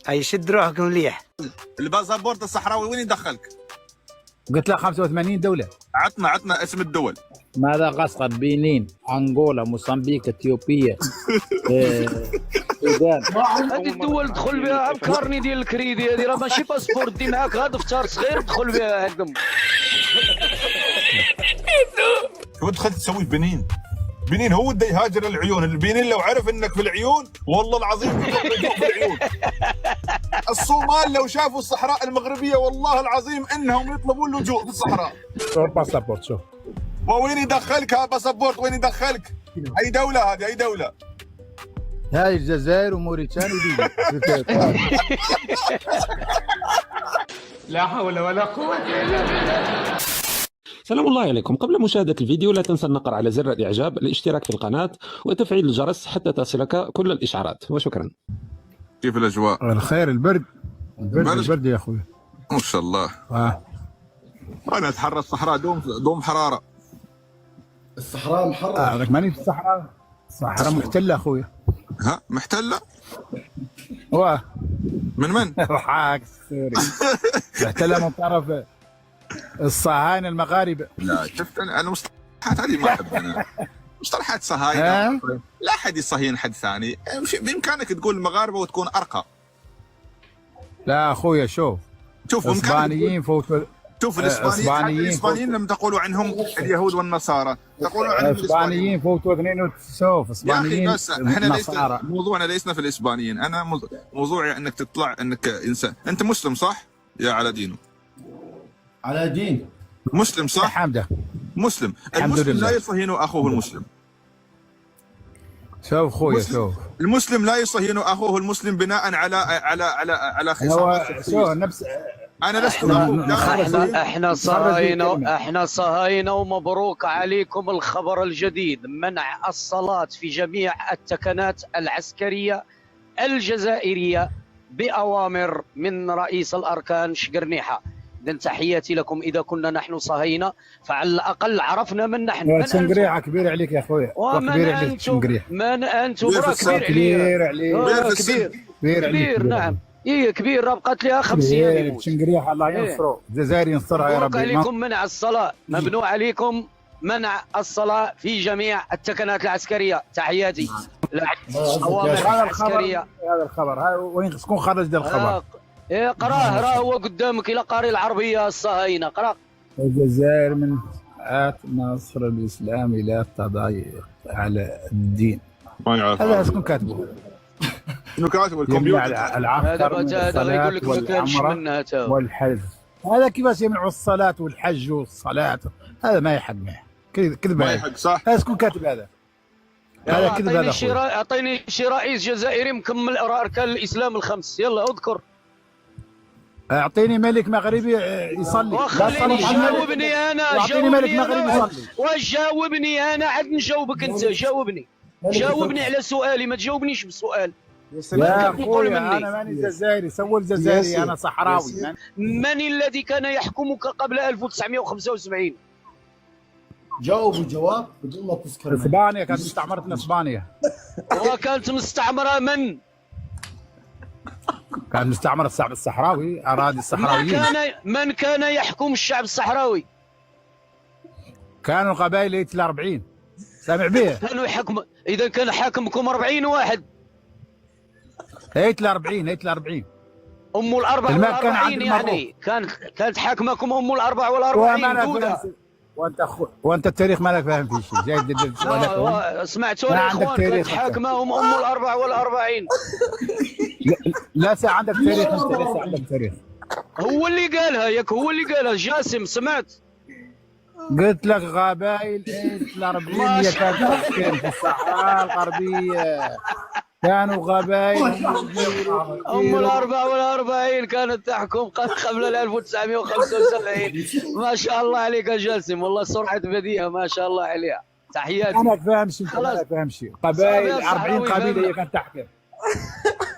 اي شد روحكم مليح. الباسبورت الصحراوي وين يدخلك؟ قلت له 85 دولة. عطنا اسم الدول. مدغشقر، بنين، أنغولا، موسمبيق، اثيوبيا، السودان. هذه الدول دخل بها الكارني ديال الكريدي، هذه راه ماشي باسبور، دي معاك غير دفتر صغير دخل بها عندهم. شو دخلت تسوي في بنين؟ بنين هو بده يهاجر العيون، البنين لو عرف انك في العيون والله العظيم يطلق في العيون. الصومال لو شافوا الصحراء المغربيه والله العظيم انهم يطلبون اللجوء في الصحراء. شوف باسبورت، شوف. وين يدخلك ها باسبورت؟ وين يدخلك؟ اي دوله هذه؟ اي دوله؟ هاي الجزائر وموريتانيا وليبيا. لا حول ولا قوة إلا بالله. سلام الله عليكم. قبل مشاهدة الفيديو لا تنسى النقر على زر الإعجاب، الاشتراك في القناة وتفعيل الجرس حتى تصلك كل الإشعارات، وشكرا. كيف الاجواء؟ الخير، البرد البرد يا اخوي. ما شاء الله. انا اتحرى الصحراء دوم حراره. الصحراء محررة. هذاك ماني في الصحراء، الصحراء محتلة اخويا. ها محتله؟ واه من؟ ضحك سوري. محتلة من طرف الصهاينة المغاربة. لا شفت انا مصطلحات هذه ما احب انا. مصطلحات صهاينه لا حد يصهين حد ثاني، بامكانك تقول المغاربه وتكون ارقى. لا اخويا شوف الاسبانيين فوتوا. شوف الاسبانيين لم تقولوا عنهم اليهود والنصارى، تقولوا عنهم الاسبانيين فوتوا 2. شوف اسبانيين. يا اخي بس احنا موضوعنا ليسنا في الاسبانيين، انا موضوعي انك تطلع انك انسان. انت مسلم صح؟ يا على دينه. على دين. مسلم صح؟ حمده. مسلم. المسلم لا يصهين اخوه المسلم. شوف خويا شوف. المسلم لا يصهين اخوه المسلم بناء على خصال. شوف نفس. انا لست احنا صهاينة ومبروك عليكم الخبر الجديد، منع الصلاة في جميع التكنات العسكرية الجزائرية بأوامر من رئيس الأركان شقرنيحة. إذن تحياتي لكم. إذا كنا نحن صهاينة فعلى الأقل عرفنا من نحن. شنقريحة كبير عليك يا أخويا. كبير عليك شنقريحة. من أنتم؟ كبير عليك. كبير نعم. كبير، راه بقات لها 5 ايام. شنقريحة الله ينصرو، الجزائر ينصرها يا ربي. عليكم منع الصلاة، ممنوع عليكم منع الصلاة في جميع التكنات العسكرية. تحياتي. هذا الخبر هذا وين شكون خرج ذا الخبر؟ قراه، راه هو قدامك. الى قاري العربية الصهاينة قرا. الجزائر من نصر الإسلام إلى التضايق على الدين. ما يعرف هذا شكون كاتبه؟ شنو كاتب الكمبيوتر؟ العسكر هذا يقول لك ما كانش منها تا والحج. هذا كيفاش يمنعوا الصلاة والحج والصلاة؟ هذا ما يحق معه. كذب ما يحق صح. هذا شكون كاتب هذا؟ هذا كذب هذا. اعطيني شي رئيس جزائري مكمل اركان الاسلام ال5. يلا اذكر. اعطيني ملك مغربي يصلي. خليني جاوبني انا. اعطيني ملك مغربي يصلي. وجاوبني انا عاد نجاوبك انت. جاوبني على سؤالي، ما تجاوبنيش بسؤال. يا اخويا انا ماني جزائري، سوى الجزائري، انا صحراوي. من الذي كان يحكمك قبل 1975؟ جاوب الجواب بدون ما تذكر. اسبانيا كانت مستعمرتنا. اسبانيا وكانت مستعمره من؟ كان مستعمر الشعب الصحراوي، اراضي الصحراويين. من كان يحكم الشعب الصحراوي؟ كانوا قبائل هيتلر 40. سامع به؟ كانوا يحكم. اذا كان حاكمكم 40 واحد. هيتلر 40. هيتلر 40. ام الاربع والاربعين يعني. كانت حاكمكم ام الاربع والاربعين دوله. وانت التاريخ مالك فاهم فيه شيء. جاي تدل سمعتوا الاخوان كانت حاكمهم ام الاربع والاربعين. لا عندك تاريخ انت. لسه عندك تاريخ. هو اللي قالها ياك، هو اللي قالها جاسم. سمعت؟ قلت لك قبائل هيتلر 40 كانت في الصحراء الغربية. كانوا قبائل ام الاربع والاربعين كانت تحكم قبل 1975. ما شاء الله عليك يا جاسم، والله سرعه بديهه ما شاء الله عليها. تحياتي. انا فاهم شيء. انا فاهم شيء. قبائل 40 قبيله هي كانت تحكم.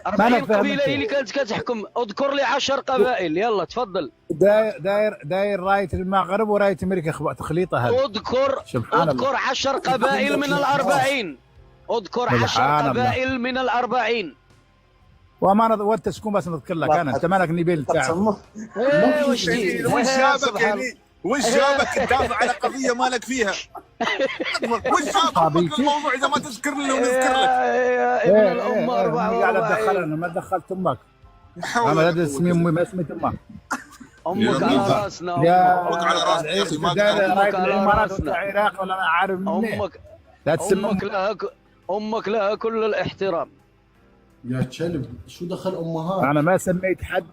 40 قبيله هي اللي كانت كتحكم. اذكر لي 10 قبائل. يلا تفضل. داير رايه المغرب ورايه امريكا تخليطه هذه. اذكر 10 قبائل من ال40. اذكر 10 قبائل من ال40. وانت شكون باش نذكر لك انا؟ انت مالك نبيل تاعك. واش دير؟ وش جابك يعني؟ وش جابك تدافع على قضيه مالك فيها؟ وش جابك في الموضوع اذا ما تذكر لنا ونذكر لك؟ يا ابن الام 4 قاعد اتدخل انا، ما دخلت امك. انا هذا اسمي امي، ما سميت امك. امك على راسنا. امك على راسنا يا اخي، ما رايك الامارات ولا العراق ولا انا عارف منين. امك لا تسمى امك لها كل الاحترام. يا كلب شو دخل امهات؟ انا ما سميت حد،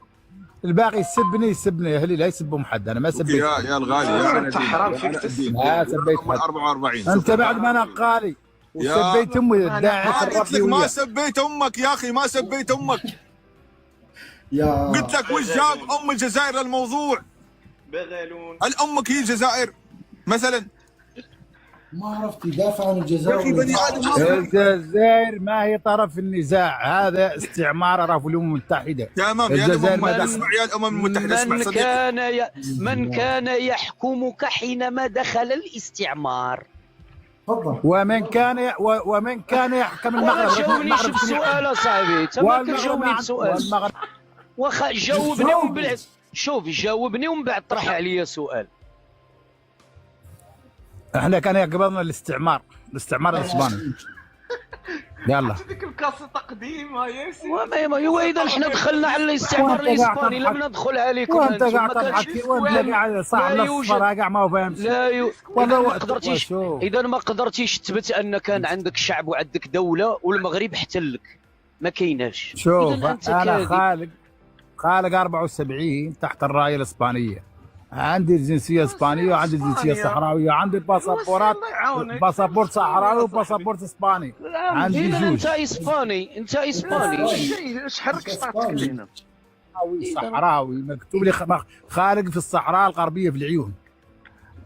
الباقي يسبني يا اهلي، لا يسبهم حد. انا ما سبيت يا الغالي انت حرام فيك تسب. ما سبيت حد. 44 انت بعد ما انا قالي وسبيت امي الداعي في قلت لك الربي. ما سبيت امك يا اخي، ما سبيت امك. يا قلت لك وش جاب ام الجزائر للموضوع؟ بغلون. هل امك هي الجزائر مثلا؟ ما عرفت يدافع عن الجزائر. يا اخي بني ادم الجزائر ما هي طرف النزاع، هذا استعمار راه في الامم المتحده. تمام يا الامم اسمع، يا الامم المتحده اسمع صديقي. من كان يحكمك حينما دخل الاستعمار. تفضل. ومن كان يحكم ولا المغرب. تجاوبنيش بسؤال اصاحبي، تما كتجاوبني بسؤال. جاوبني ومن بعد شوف، جاوبني ومن بعد طرح عليا سؤال. احنا كان يقبضنا الاستعمار الاسباني. يلا ديك الكاسه تقديم يا ياسين. وما واذا احنا دخلنا على الاستعمار الاسباني لم ندخل عليكم. وانت قاعد تضحك، وانت قاعد صاحب نص كاع ما هو فاهم. اذا ما قدرتيش تثبت ان كان عندك شعب وعندك دوله والمغرب احتلك، ما كايناش. شوف انا خالق 74 تحت الرايه الاسبانيه، عندي الجنسيه اسبانيه وعندي الجنسيه صحراويه، عندي باسبورات، باسبورت صحراوي وباسبورت اسباني. عندي اذا جوج. انت اسباني. ايش حرك شطاتك لينا؟ صحراوي مكتوب لي خالق في الصحراء الغربيه في العيون.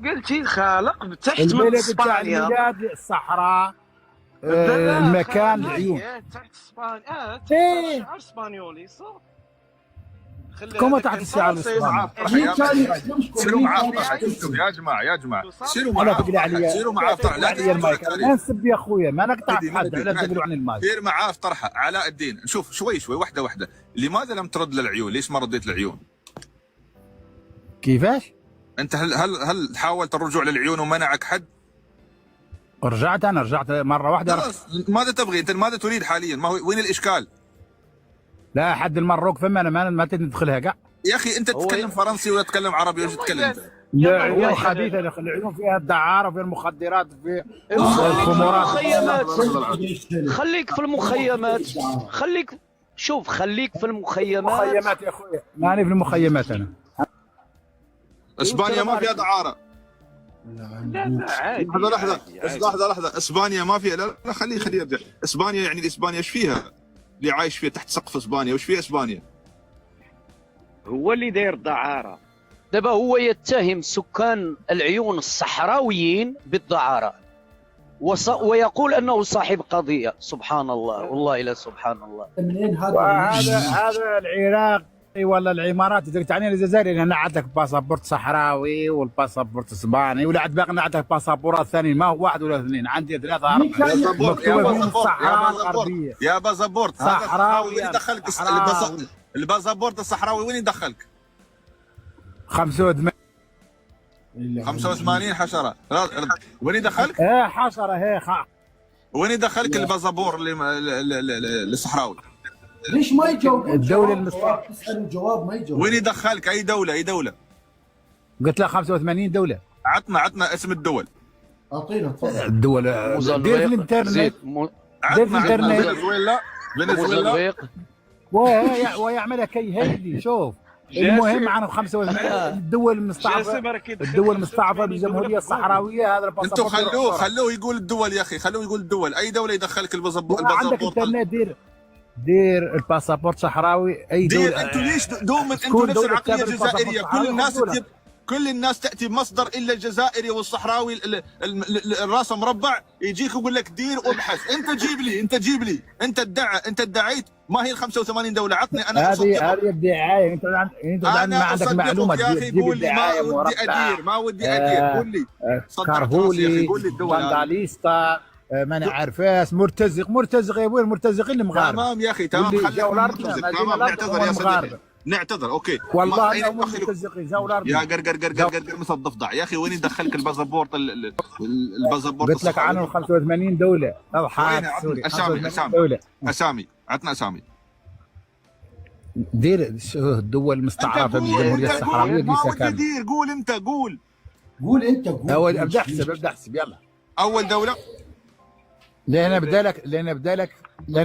قلتي خالق تحت من البلد بتاع اسبانيا. الميلاد الصحراء، المكان العيون. تحت اسبانيا. ايه اسبانيولي صح. كما تحت الشعر الاسباني. سيروا معاه طرح يا جماعه سيروا معاه طرح، سيروا معاه طرح. لا لا نسب يا اخويا، ما نقطع في حد، لا تقولوا عن المال. سير معاه في طرحه. علاء الدين، شوف شوي واحده، لماذا لم ترد للعيون؟ ليش ما رديت للعيون؟ كيفاش؟ انت هل حاولت الرجوع للعيون ومنعك حد؟ رجعت مره واحده. خلاص ماذا تبغي انت؟ ماذا تريد حاليا؟ ما هو وين الاشكال؟ لا حد المروك فما انا ما تدخلها كاع. يا اخي انت تتكلم فرنسي ولا تتكلم عربي؟ وش تتكلم انت؟ لا عيون خبيثه، العيون فيها الدعاره وفيها المخدرات وفيها الخمورات. خليك في المخيمات. خليك في المخيمات. مخيمات يا اخويا، ماني في المخيمات انا. اسبانيا ما فيها دعاره. لا عادي. لحظه اسبانيا ما فيها. لا خليه يرجع. اسبانيا يعني الاسبانيا ايش فيها؟ اللي عايش فيها تحت سقف اسبانيا، وش فيها اسبانيا؟ هو اللي داير دعاره. دابا هو يتهم سكان العيون الصحراويين بالدعاره ويقول انه صاحب قضيه. سبحان الله، والله لا سبحان الله. منين هذا العراق ولا الامارات تعني الجزائر، لان عندك باسبورت صحراوي والباسبورت اسباني، ولا عاد باقي عندك باسبورات ثانيه، ما هو واحد ولا اثنين، عندي ثلاثه اربعه. يا باسبورت صحراوي. وين يدخلك الباسبورت الصحراوي؟ وين يدخلك؟ 85 حشره. وين يدخلك؟ حشره وين يدخلك الباسبور الصحراوي؟ ليش ما يجاوب؟ الدوله المستعمره تسال الجواب ما يجاوب. وين يدخلك؟ اي دوله؟ قلت له 85 دوله. عطنا اسم الدول. اعطينا تفضل. الدول دير الانترنت. دير الانترنت. فنزويلا ويعملها كي هيدي. شوف المهم عن 85 الدول المستعمره بالجمهوريه الصحراويه. هذا انتم خلوه يقول الدول يا اخي، خلوه يقول الدول. اي دوله يدخلك الباسبور. عندك انترنت. دير الباسبورت صحراوي اي دوله. انتم ليش دوما انتم نفس العقليه الجزائريه؟ كل الناس تاتي بمصدر الا الجزائري والصحراوي الراس مربع، يجيك يقول لك دير وابحث. انت جيب لي انت ادعيت ما هي ال 85 دوله. عطني انا. هذه الدعايه. انت ما عندك معلومات يا اخي. قول لي ما ودي ادير. قول لي صدقت يا اخي. قول لي الدول. كارهولي، بانداليستا، ماني عارف ايش مرتزق يا ابوي، المرتزقين المغاربه. تمام يا اخي، تمام، واللي خليك جاوا الأرض، مرتزق. ما تمام، جينا نعتذر الأرض يا هم صديقي، مغاربة. نعتذر. اوكي والله أين انهم يدخلك؟ المرتزقين جاوا الارض. يا قرقر مثل الضفدع يا اخي. وين يدخلك الباسبورت الباسبورت قلت لك عنهم 85 دوله. وين؟ سوري اسامي عطنا اسامي. دير شو الدول المستعرفه بالجمهوريه الصحراويه دي سكان. دير قول انت، قول انت قول. اول ابدا احسب يلا. اول دوله. لان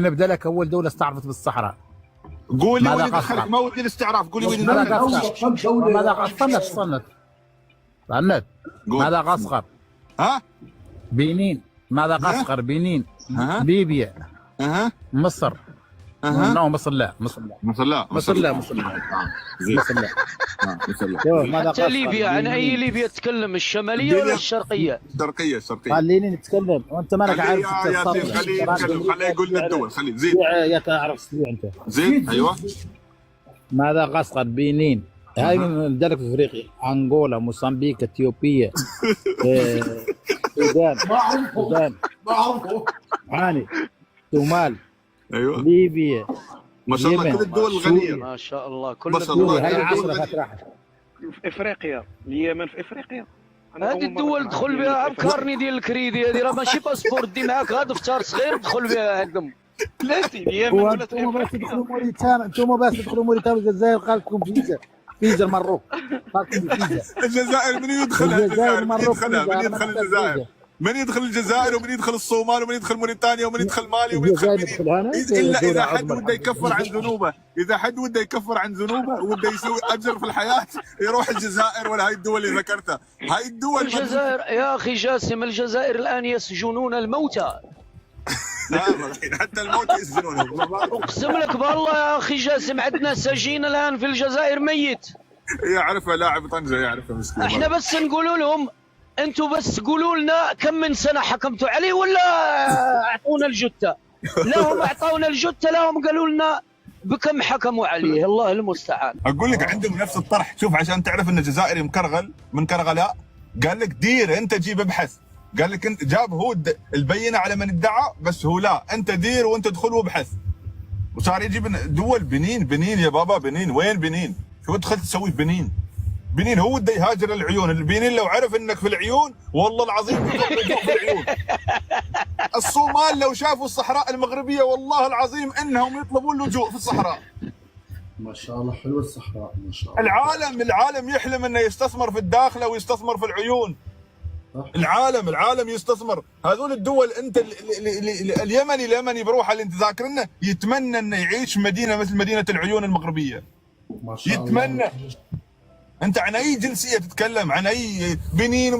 ابدا لك اول دوله استعرفت بالصحراء. قول لي وين مدغشقر. يدخلك، ما ودي الاستعراف، قول لي وين مدغشقر. يدخلك. مدغشقر. صنت قول. مدغشقر، ها بنين، مدغشقر، بنين، ها ليبيا، ها مصر. ها لا مصر لا. مصر لا مصر لا. مصر لا. مصر لا. مصر لا. شوف حتى مدغشقر، ليبيا، عن اي بنين. ليبيا تتكلم؟ الشماليه ولا الشرقيه؟ الشرقيه. خليني نتكلم وانت مالك عارف يا سيف، خليه يتكلم، خليه يقول للدول، خليه زيد يا تعرف سريع انت. زيد. ايوه مدغشقر، بنين، هاي من دولة في افريقيا، انغولا، موسمبيق، اثيوبيا، السودان، ما اعرفه عاني، صومال، ايوه ليبيا، ما شاء الله، اليمن، كل الدول سوريا. الغنيه. ما شاء الله كل ما شاء الدول. الله. هاي هاي 10 فات راحت. في افريقيا، اليمن في افريقيا. أنا هذه أول مرة الدول أسمع دخل اليمن بها في إفريقيا. افكارني ديال الكريدي هذه، راه ماشي باسبور دي معاك، هذا فطار صغير دخل بها عندهم. بلاتي اليمن ولا في انتم بس افريقيا. تدخلوا موريتانيا، انتم بس تدخلوا موريتانيا والجزائر قال لكم فيزا المروك، قال لكم فيزا. الجزائر من يدخلها؟ الجزائر من المروك يدخلها؟ من يدخل الجزائر؟ من يدخل الجزائر ومن يدخل الصومال ومن يدخل موريتانيا ومن يدخل مالي ومن يدخل الجزائر يدخلها أنا؟ الا اذا دولة حد عظمى. وده يكفر عن ذنوبه، اذا حد وده يكفر عن ذنوبه وده يسوي اجر في الحياه يروح الجزائر ولا هاي الدول اللي ذكرتها. هاي الدول الجزائر يا اخي جاسم، الجزائر الان يسجنون الموتى. نعم، الحين حتى الموت يسجنونهم. اقسم لك بالله يا اخي جاسم، عندنا سجين الان في الجزائر ميت. يعرفها لاعب طنجه، يعرفها مسكين. احنا بس نقولوا لهم انتم بس قولوا لنا كم من سنه حكمتوا عليه ولا اعطونا الجثه. لا هم اعطونا الجثه، لا هم قالوا لنا بكم حكموا عليه. الله المستعان. اقول لك عندهم نفس الطرح. شوف عشان تعرف ان الجزائري مكرغل من كرغلاء، قال لك دير انت، جيب ابحث. قال لك انت، جاب هو البينه على من ادعى، بس هو لا، انت دير وانت ادخل وابحث. وصار يجيب دول. بنين يا بابا، بنين وين بنين؟ شو دخلت تسوي بنين؟ بنين هو بده يهاجر العيون. البنين لو عرف انك في العيون والله العظيم يطلق في العيون. الصومال لو شافوا الصحراء المغربيه والله العظيم انهم يطلبون اللجوء في الصحراء. ما شاء الله حلوه الصحراء ما شاء الله. العالم يحلم انه يستثمر في الداخله ويستثمر في العيون. العالم يستثمر. هذول الدول انت اليمني بروحه اللي انت ذاكرنه يتمنى انه يعيش في مدينه مثل مدينه العيون المغربيه. ما شاء الله. يتمنى. انت عن اي جنسيه تتكلم؟ عن اي بنين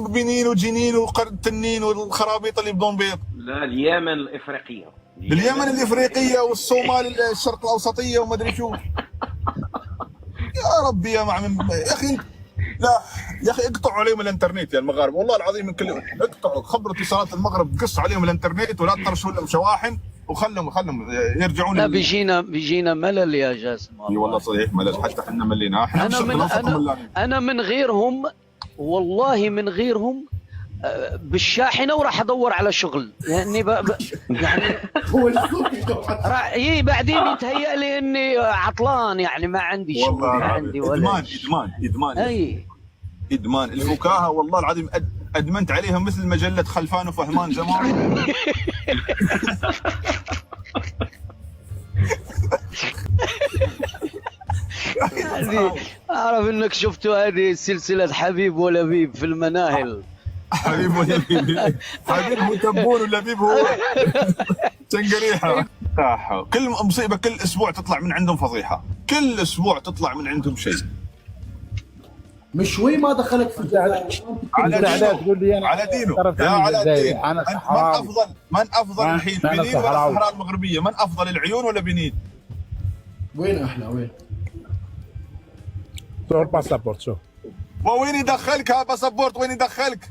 وجنين وتنين والخرابيط اللي بدون بيض؟ لا، اليمن الافريقيه. اليمن الافريقيه والصومال الشرق الاوسطيه وما ادري شو. يا ربي يا معمم يا اخي. لا يا اخي اقطعوا عليهم الانترنت يا المغاربه، والله العظيم من كل يوم اقطعوا. خبروا اتصالات المغرب، قص عليهم الانترنت ولا تطرشوا لهم شواحن وخلهم يرجعون. لا بيجينا ملل يا جاسم. اي والله صحيح ملل، حتى احنا ملينا. احنا انا من غيرهم، والله من غيرهم بالشاحنه وراح ادور على شغل يعني يعني هو الصوت بعدين يتهيأ لي اني عطلان، يعني ما عندي شغل، ما عندي ولا ادمان اي ادمان الفكاهه. والله العظيم ادمنت عليها مثل مجله خلفان وفهمان زمان. اعرف انك شفتوا هذه سلسله حبيب ولبيب في المناهل. حبيب ولبيب، حبيب هو تبون ولبيب هو تنقريحه. كل مصيبه كل اسبوع تطلع من عندهم فضيحه، كل اسبوع تطلع من عندهم شيء. مشوي ما دخلك في تقول لي انا على دينه يا على الدين. انا من افضل الحين، بنين ولا الصحراء المغربيه؟ من افضل، العيون ولا بنين؟ وين احلى وين؟ صور باسبورت. شوف وين يدخلك ها باسبورت؟ وين يدخلك؟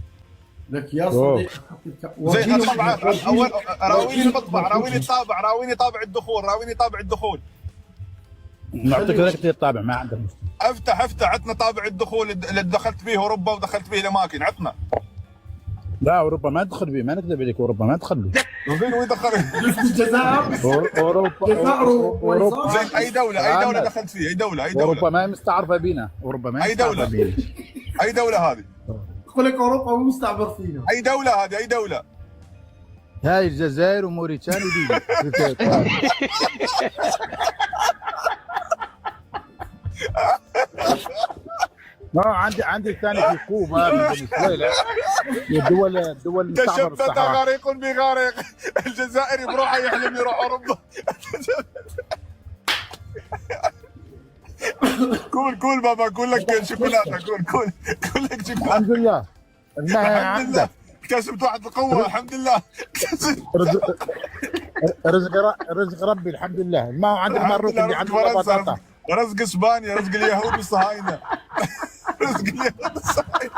لك يا صديقي زي الطبعه اول راويني المطبع، راويني الطابع، راويني طابع الدخول، راويني طابع الدخول. نعطيك لك الطابع ما عندك مشكله. افتح عطنا طابع الدخول اللي دخلت به اوروبا ودخلت به الاماكن، عطنا. لا اوروبا ما تدخل به، ما نكذب عليك، اوروبا ما تدخل به. زين وين دخل؟ الجزائر اوروبا زين اي دوله دخلت فيه؟ اي دوله اوروبا ما مستعرفه بينا، اوروبا ما أي دولة؟ مستعرفة بينا. اي دوله هذه؟ يقول لك اوروبا مو مستعمر فينا. اي دوله هذه؟ اي دوله؟ هاي الجزائر وموريتانيا وليبيا. لا عندي الثاني في كوبا، في فنزويلا، الدول المستعمرة تشتت الصحراء. غريق بغريق. الجزائري بروحه يحلم يروح اوروبا. كول بابا، كول لك شوكولاته، كول لك شوكولاته. الحمد لله الماء الحمد لله عندك. اكتسبت واحد القوه، الحمد لله. رزق ربي الحمد لله. الماء عندك الحمد مروك لله. اللي رزق عنده فرنسا، بطاطا. رزق اسبانيا، رزق اليهود الصهاينه. رزق اليهود الصهاينه.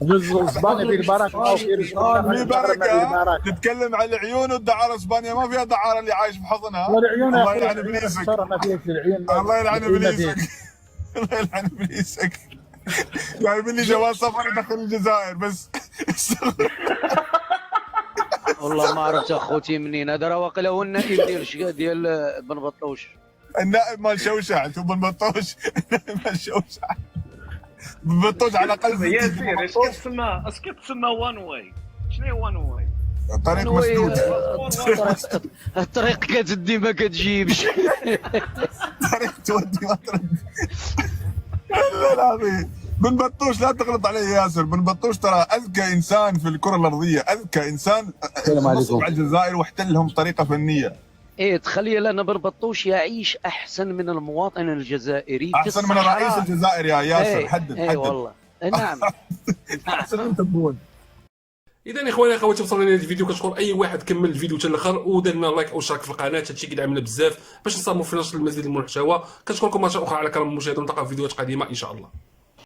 رزق اسبانيا في البركه، او في رزق في بركه. تتكلم عن العيون والدعاره، اسبانيا ما فيها دعاره اللي عايش في حضنها. والعيون الله يلعن ابليسك، ما فيك العيون. الله يلعن ابليسك، الله يلعن ابليسك. جايب لي جواز سفر يدخل الجزائر بس. والله ما عرفت اخوتي منين هذا، راه واقيلا هو النائب ديال بن بطوش. النائب مال شوشع، انتم بن بطوش. النائب مال شوشع. بن بطوش على الاقل ياسير اش كتسمى، وان واي؟ شنو هي وان واي؟ طريق مسدود. الطريق كتدي ما كتجيبش. طريق تودي ما ترد. والله العظيم بن بطوش لا تغلط عليه ياسر. بن بطوش ترى اذكى انسان في الكره الارضيه، اذكى انسان نصب على الجزائر واحتلهم بطريقه فنيه. ايه تخيل ان بن بطوش يعيش احسن من المواطن الجزائري في احسن من الرئيس الصحراء. الجزائري يا ياسر. ايه حدد ايه والله نعم. احسن انت تقول. اذا اخواني اخواتي وصلنا لهذا الفيديو، كنشكر اي واحد كمل الفيديو حتى الاخر ودار لنا لايك او اشتراك في القناه، هادشي كيدعمنا بزاف باش نصاموا في نشر المزيد من المحتوى. كنشكركم مره اخرى على كرم المشاهده، ونلتقى في فيديوهات قادمه ان شاء الله.